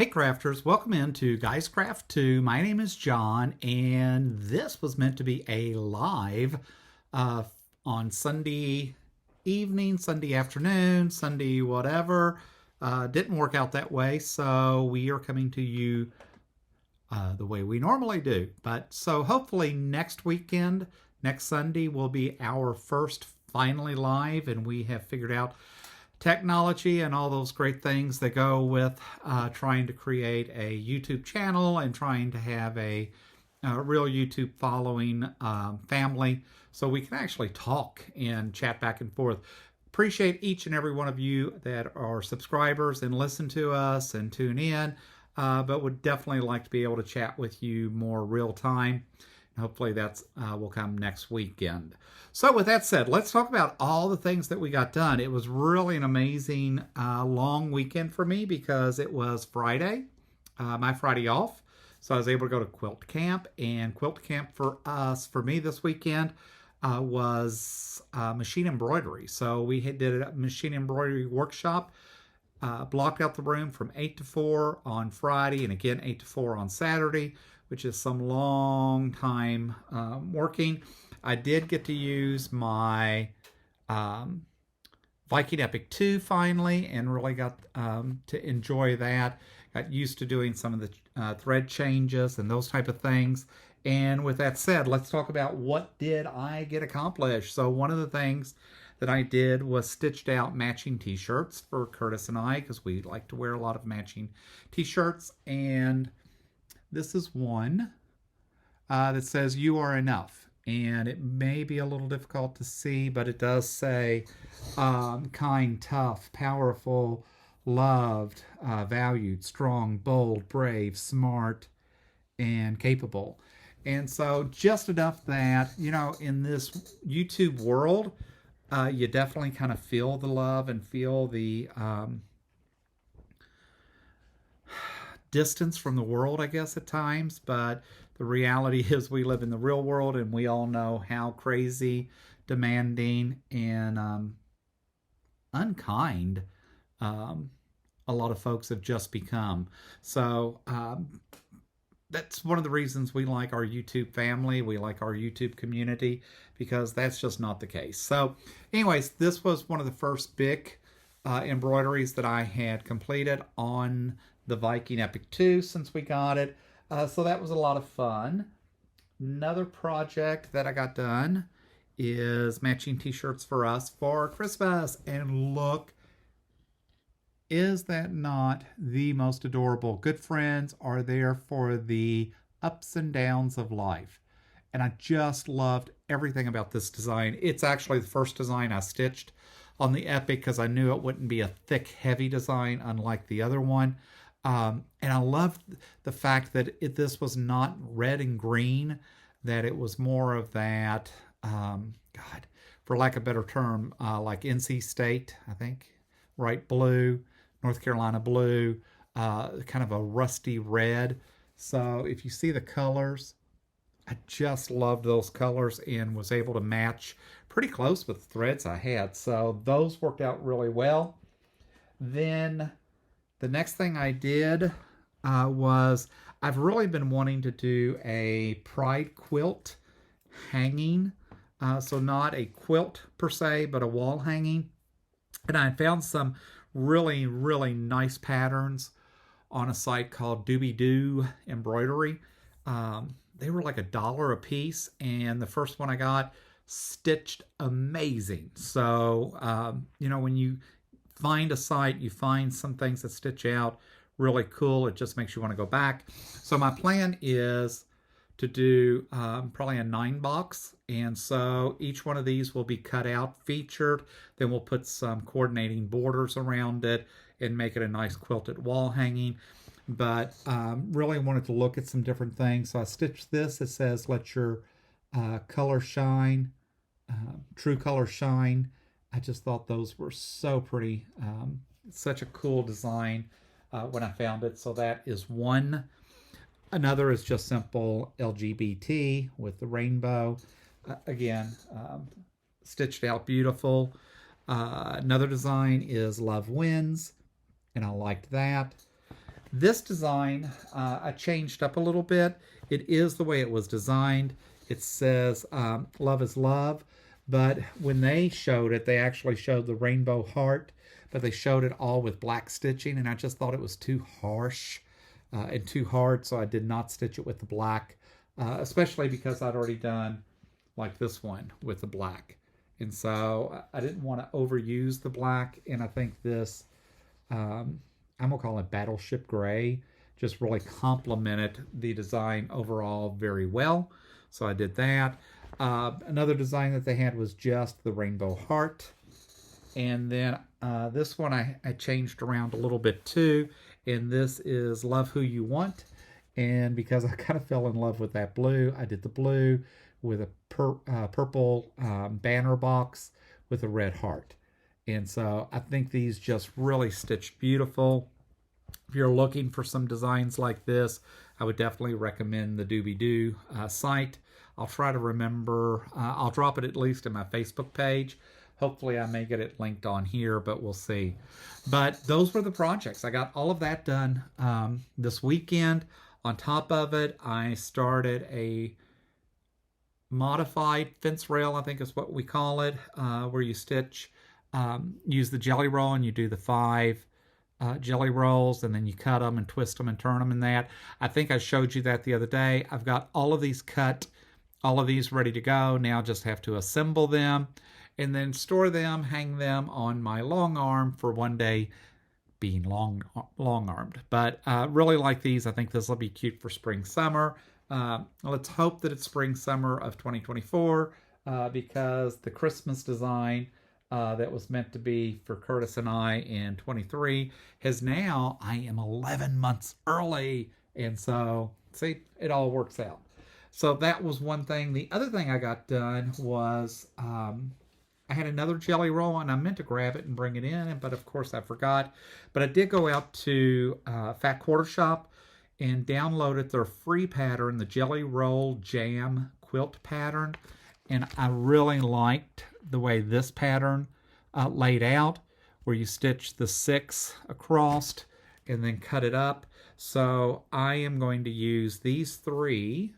Hey crafters, welcome into Guys Craft 2. My name is John, and this was meant to be a live uh, on Sunday evening, Sunday afternoon, Sunday whatever. Didn't work out that way, so we are coming to you the way we normally do. But so hopefully next weekend, next Sunday, will be our first finally live, and we have figured out technology and all those great things that go with trying to create a YouTube channel and trying to have a real YouTube following family so we can actually talk and chat back and forth. Appreciate each and every one of you that are subscribers and listen to us and tune in, but would definitely like to be able to chat with you more real time. Hopefully that's will come next weekend. So with that said, let's talk about all the things that we got done. It was really an amazing long weekend for me because it was Friday, my Friday off. So I was able to go to Quilt Camp, and Quilt Camp for me this weekend was machine embroidery. So we did a machine embroidery workshop, blocked out the room from 8 to 4 on Friday, and again 8 to 4 on Saturday, which is some long time working. I did get to use my Viking Epic 2 finally, and really got to enjoy that. Got used to doing some of the thread changes and those type of things. And with that said, let's talk about what did I get accomplished. So one of the things that I did was stitched out matching t-shirts for Curtis and I, because we like to wear a lot of matching t-shirts. And this is one that says "You Are Enough," and it may be a little difficult to see, but it does say kind, tough, powerful, loved, valued, strong, bold, brave, smart, and capable. And so just enough that, you know, in this YouTube world, you definitely kind of feel the love and feel the distance from the world, I guess, at times. But the reality is we live in the real world, and we all know how crazy, demanding, and unkind a lot of folks have just become. So that's one of the reasons we like our YouTube family. We like our YouTube community, because that's just not the case. So anyways, this was one of the first big embroideries that I had completed on the Viking Epic 2 since we got it. So that was a lot of fun. Another project that I got done is matching t-shirts for us for Christmas. And look, is that not the most adorable? Good friends are there for the ups and downs of life. And I just loved everything about this design. It's actually the first design I stitched on the Epic, because I knew it wouldn't be a thick, heavy design unlike the other one. And I love the fact that this was not red and green, that it was more of that, God, for lack of a better term, like NC State, I think, right, blue, North Carolina blue, kind of a rusty red. So if you see the colors, I just loved those colors and was able to match pretty close with the threads I had. So those worked out really well. Then the next thing I did was, I've really been wanting to do a pride quilt hanging. So not a quilt per se, but a wall hanging. And I found some really, really nice patterns on a site called Doobie Doo Embroidery. They were like $1 a piece, and the first one I got stitched amazing. So, you know, when you find a site, you find some things that stitch out really cool. It just makes you want to go back. So my plan is to do probably a 9-box, and so each one of these will be cut out, featured. Then we'll put some coordinating borders around it and make it a nice quilted wall hanging. But really wanted to look at some different things. So I stitched this. It says, "Let your color shine, true color shine." I just thought those were so pretty. Such a cool design when I found it. So that is one. Another is just simple LGBT with the rainbow. Again, stitched out beautiful. Another design is Love Wins, and I liked that. This design, I changed up a little bit. It is the way it was designed. It says love is love, but when they showed it, they actually showed the rainbow heart, but they showed it all with black stitching, and I just thought it was too harsh and too hard, so I did not stitch it with the black, especially because I'd already done like this one with the black. And so I didn't want to overuse the black, and I think this, I'm gonna call it Battleship Gray, just really complemented the design overall very well. So I did that. Another design that they had was just the rainbow heart. And then this one I changed around a little bit too. And this is Love Who You Want. And because I kind of fell in love with that blue, I did the blue with a purple banner box with a red heart. And so I think these just really stitched beautiful. If you're looking for some designs like this, I would definitely recommend the Doobie-Doo site. I'll try to remember, I'll drop it at least in my Facebook page. Hopefully I may get it linked on here, but we'll see. But those were the projects. I got all of that done this weekend. On top of it, I started a modified fence rail, I think is what we call it, where you stitch, use the jelly roll and you do the 5 jelly rolls, and then you cut them and twist them and turn them in that. I think I showed you that the other day. I've got all of these cut, all of these ready to go. Now just have to assemble them and then store them, hang them on my long arm for one day being long-armed. But really like these. I think this will be cute for spring, summer. Let's hope that it's spring, summer of 2024 because the Christmas design that was meant to be for Curtis and I in 23 has now, I am 11 months early. And so, see, it all works out. So that was one thing. The other thing I got done was I had another jelly roll and I meant to grab it and bring it in, but of course I forgot. But I did go out to Fat Quarter Shop and downloaded their free pattern, the Jelly Roll Jam Quilt pattern. And I really liked the way this pattern laid out, where you stitch the 6 across and then cut it up. So I am going to use these 3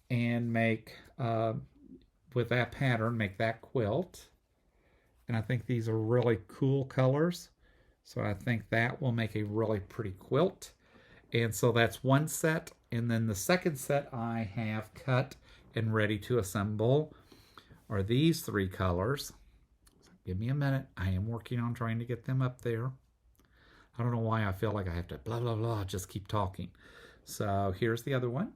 and make, with that pattern, make that quilt. And I think these are really cool colors. So I think that will make a really pretty quilt. And so that's one set. And then the second set I have cut and ready to assemble are these 3 colors. So give me a minute. I am working on trying to get them up there. I don't know why I feel like I have to blah, blah, blah, just keep talking. So here's the other one.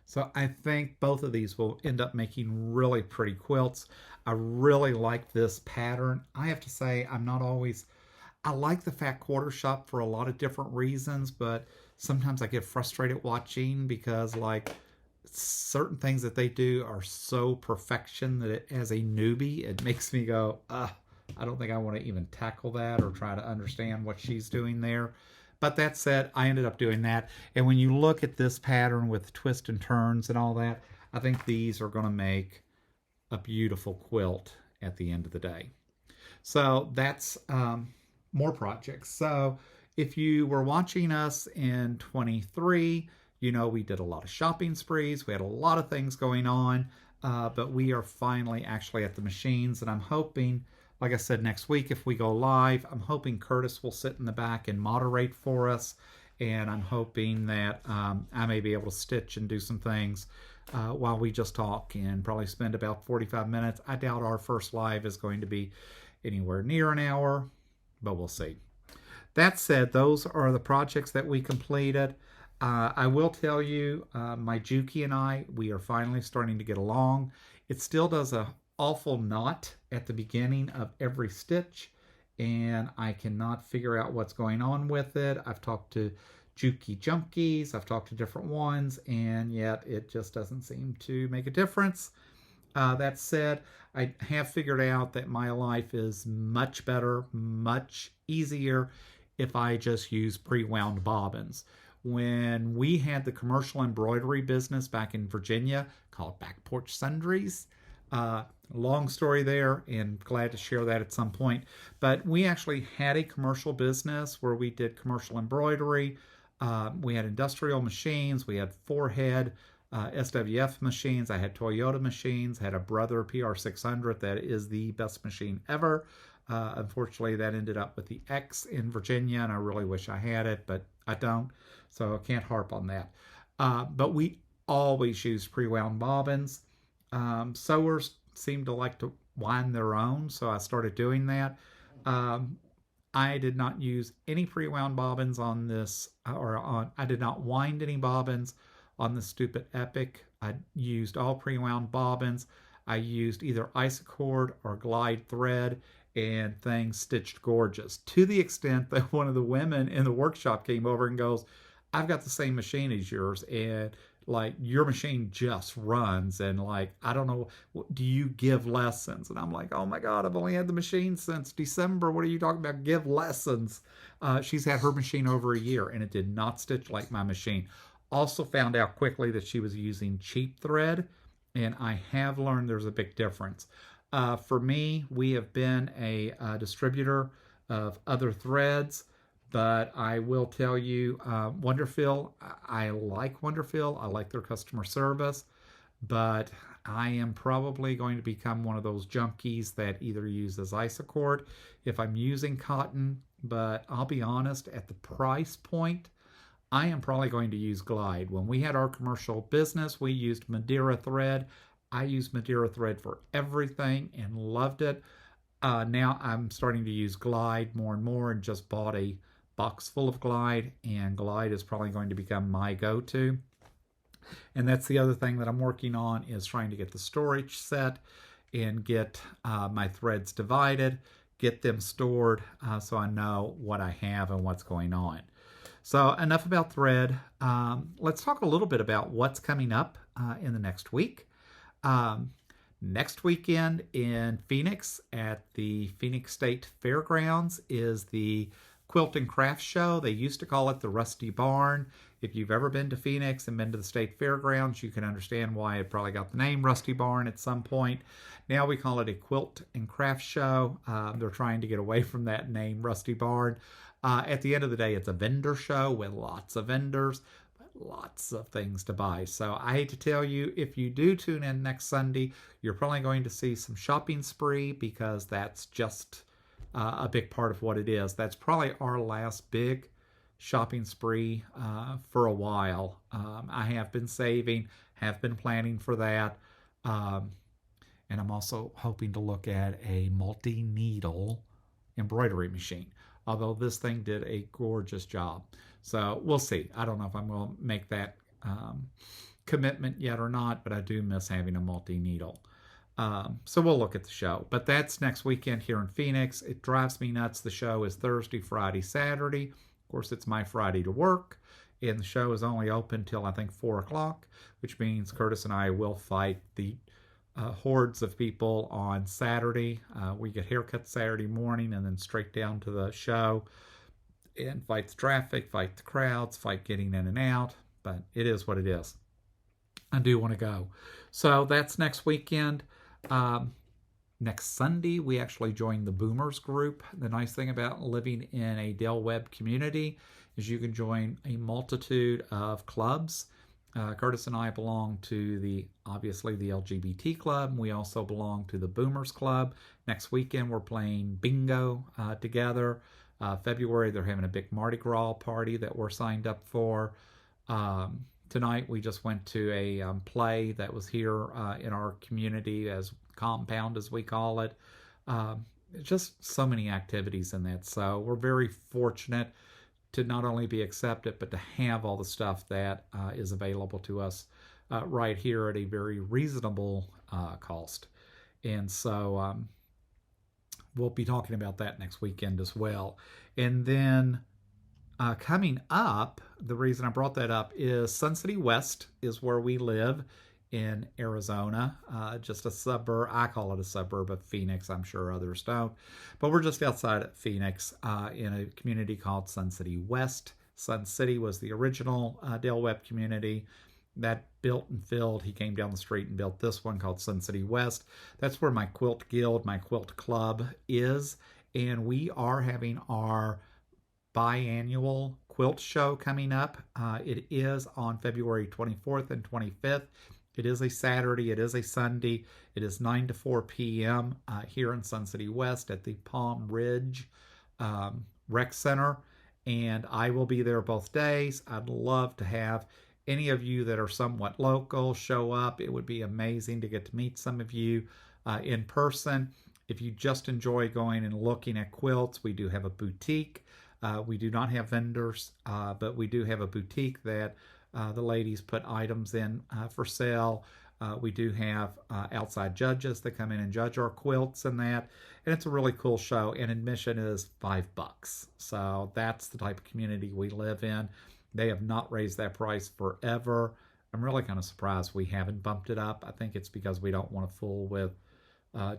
So I think both of these will end up making really pretty quilts. I really like this pattern. I have to say, I'm not always, I like the Fat Quarter Shop for a lot of different reasons, but sometimes I get frustrated watching because like certain things that they do are so perfection that as a newbie, it makes me go, I don't think I want to even tackle that or try to understand what she's doing there. But that said, I ended up doing that. And when you look at this pattern with twists and turns and all that, I think these are going to make a beautiful quilt at the end of the day. So that's more projects. So if you were watching us in 23, you know we did a lot of shopping sprees. We had a lot of things going on, but we are finally actually at the machines. And I'm hoping, like I said, next week, if we go live, I'm hoping Curtis will sit in the back and moderate for us. And I'm hoping that I may be able to stitch and do some things while we just talk and probably spend about 45 minutes. I doubt our first live is going to be anywhere near an hour, but we'll see. That said, those are the projects that we completed. I will tell you, my Juki and I, we are finally starting to get along. It still does a awful knot at the beginning of every stitch, and I cannot figure out what's going on with it. I've talked to Juki Junkies, I've talked to different ones, and yet it just doesn't seem to make a difference. That said, I have figured out that my life is much better, much easier if I just use pre-wound bobbins. When we had the commercial embroidery business back in Virginia, called Back Porch Sundries, Long story there, and glad to share that at some point. But we actually had a commercial business where we did commercial embroidery. We had industrial machines. We had forehead SWF machines. I had Toyota machines. Had a Brother PR600 that is the best machine ever. Unfortunately, that ended up with the X in Virginia, and I really wish I had it, but I don't, so I can't harp on that. But we always used pre-wound bobbins. Sewers seem to like to wind their own, so I started doing that. Um, I did not use any pre-wound bobbins on this, or on. I did not wind any bobbins on the stupid Epic. I used all pre-wound bobbins. I used either Isacord or Glide thread, and things stitched gorgeous. To the extent that one of the women in the workshop came over and goes, "I've got the same machine as yours, and like your machine just runs, and like I don't know, do you give lessons?" And I'm like, "Oh my god, I've only had the machine since December. What are you talking about, give lessons?" She's had her machine over a year, and it did not stitch like my machine. Also found out quickly that she was using cheap thread, and I have learned there's a big difference. For me, we have been a distributor of other threads, but I will tell you, Wonderfil, I like Wonderfil. I like their customer service, but I am probably going to become one of those junkies that either uses Isacord if I'm using cotton. But I'll be honest, at the price point, I am probably going to use Glide. When we had our commercial business, we used Madeira thread. I used Madeira thread for everything and loved it. Now I'm starting to use Glide more and more, and just bought a box full of Glide, and Glide is probably going to become my go-to. And that's the other thing that I'm working on, is trying to get the storage set and get my threads divided, get them stored, so I know what I have and what's going on. So enough about thread. Let's talk a little bit about what's coming up in the next week. Next weekend in Phoenix at the Phoenix State Fairgrounds is the Quilt and Craft Show. They used to call it the Rusty Barn. If you've ever been to Phoenix and been to the State Fairgrounds, you can understand why it probably got the name Rusty Barn at some point. Now we call it a Quilt and Craft Show. They're trying to get away from that name, Rusty Barn. At the end of the day, it's a vendor show with lots of vendors, lots of things to buy. So I hate to tell you, if you do tune in next Sunday, you're probably going to see some shopping spree, because that's just a big part of what it is. That's probably our last big shopping spree for a while. I have been saving, have been planning for that. And I'm also hoping to look at a multi-needle embroidery machine, although this thing did a gorgeous job. So we'll see. I don't know if I'm going to make that commitment yet or not, but I do miss having a multi-needle. So we'll look at the show. But that's next weekend here in Phoenix. It drives me nuts. The show is Thursday, Friday, Saturday. Of course, it's my Friday to work. And the show is only open till I think 4 o'clock, which means Curtis and I will fight the hordes of people on Saturday. We get haircuts Saturday morning and then straight down to the show and fight the traffic, fight the crowds, fight getting in and out. But it is what it is. I do want to go. So that's next weekend. Next Sunday, we actually join the Boomers group. The nice thing about living in a Del Webb community is you can join a multitude of clubs. Curtis and I belong to obviously the LGBT club. We also belong to the Boomers club. Next weekend, we're playing bingo together. February, they're having a big Mardi Gras party that we're signed up for. Tonight, we just went to a play that was here in our community, as compound as we call it. Just so many activities in that. So we're very fortunate to not only be accepted, but to have all the stuff that is available to us right here at a very reasonable cost. And so we'll be talking about that next weekend as well. And then coming up, the reason I brought that up is Sun City West is where we live in Arizona, just a suburb. I call it a suburb of Phoenix. I'm sure others don't. But we're just outside of Phoenix in a community called Sun City West. Sun City was the original Del Webb community. that built and filled. He came down the street and built this one called Sun City West. That's where my quilt guild, my quilt club is. And we are having our biannual quilt show coming up. It is on February 24th and 25th. It is a Saturday, it is a Sunday. It is 9 to 4 p.m. Here in Sun City West at the Palm Ridge Rec Center. And I will be there both days. I'd love to have any of you that are somewhat local show up. It would be amazing to get to meet some of you in person. If you just enjoy going and looking at quilts, we do have a boutique. We do not have vendors, but we do have a boutique that the ladies put items in for sale. We do have outside judges that come in and judge our quilts and that. And it's a really cool show. And admission is $5. So that's the type of community we live in. They have not raised that price forever. I'm really kind of surprised we haven't bumped it up. I think it's because we don't want to fool with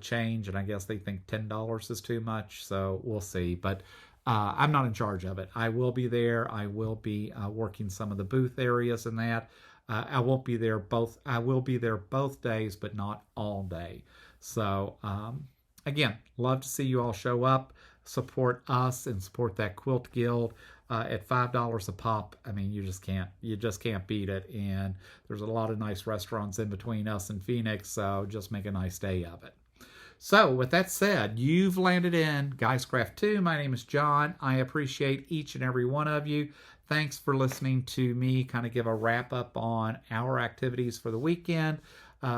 change. And I guess they think $10 is too much. So we'll see. But I'm not in charge of it. I will be there. I will be working some of the booth areas and that. I won't be there both. I will be there both days, but not all day. So again, love to see you all show up, support us, and support that quilt guild at $5 a pop. I mean, you just can't beat it. And there's a lot of nice restaurants in between us and Phoenix, so just make a nice day of it. So with that said, you've landed in Guys Craft 2. My name is John. I appreciate each and every one of you. Thanks for listening to me kind of give a wrap up on our activities for the weekend,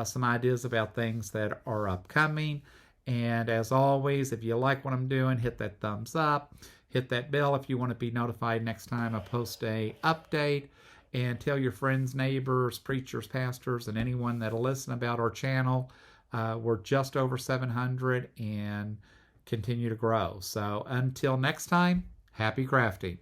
some ideas about things that are upcoming. And as always, if you like what I'm doing, hit that thumbs up, hit that bell if you want to be notified next time I post a update, and tell your friends, neighbors, preachers, pastors, and anyone that'll listen about our channel. We're just over 700 and continue to grow. So until next time, happy crafting.